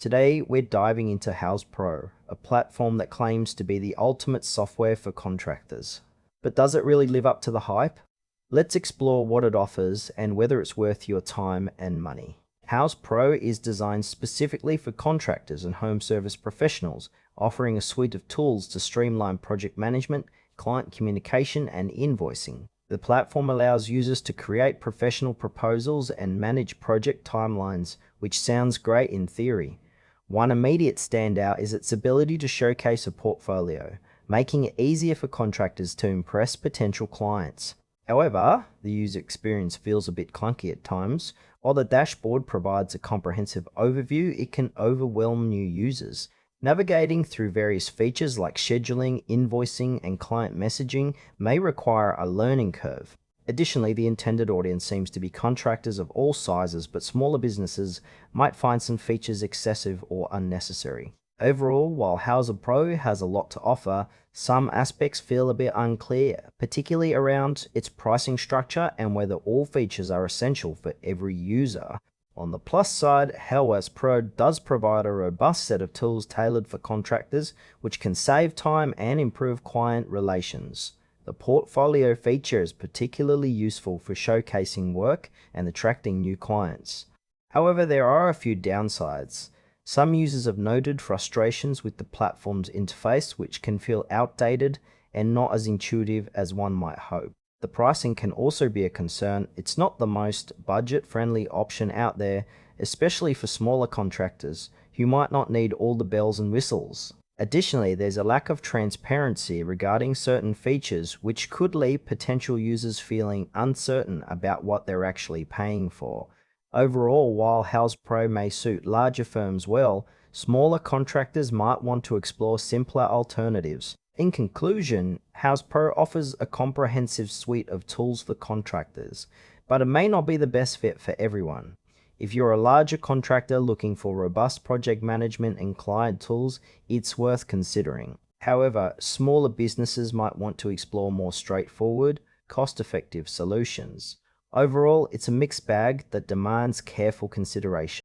Today, we're diving into Houzz Pro, a platform that claims to be the ultimate software for contractors. But does it really live up to the hype? Let's explore what it offers and whether it's worth your time and money. Houzz Pro is designed specifically for contractors and home service professionals, offering a suite of tools to streamline project management, client communication, and invoicing. The platform allows users to create professional proposals and manage project timelines, which sounds great in theory. One immediate standout is its ability to showcase a portfolio, making it easier for contractors to impress potential clients. However, the user experience feels a bit clunky at times. While the dashboard provides a comprehensive overview, it can overwhelm new users. Navigating through various features like scheduling, invoicing, and client messaging may require a learning curve. Additionally, the intended audience seems to be contractors of all sizes, but smaller businesses might find some features excessive or unnecessary. Overall, while Houzz Pro has a lot to offer, some aspects feel a bit unclear, particularly around its pricing structure and whether all features are essential for every user. On the plus side, Houzz Pro does provide a robust set of tools tailored for contractors, which can save time and improve client relations. The portfolio feature is particularly useful for showcasing work and attracting new clients. However, there are a few downsides. Some users have noted frustrations with the platform's interface, which can feel outdated and not as intuitive as one might hope. The pricing can also be a concern. It's not the most budget-friendly option out there, especially for smaller contractors who might not need all the bells and whistles. Additionally, there's a lack of transparency regarding certain features, which could leave potential users feeling uncertain about what they're actually paying for. Overall, while Houzz Pro may suit larger firms well, smaller contractors might want to explore simpler alternatives. In conclusion, Houzz Pro offers a comprehensive suite of tools for contractors, but it may not be the best fit for everyone. If you're a larger contractor looking for robust project management and client tools, it's worth considering. However, smaller businesses might want to explore more straightforward, cost-effective solutions. Overall, it's a mixed bag that demands careful consideration.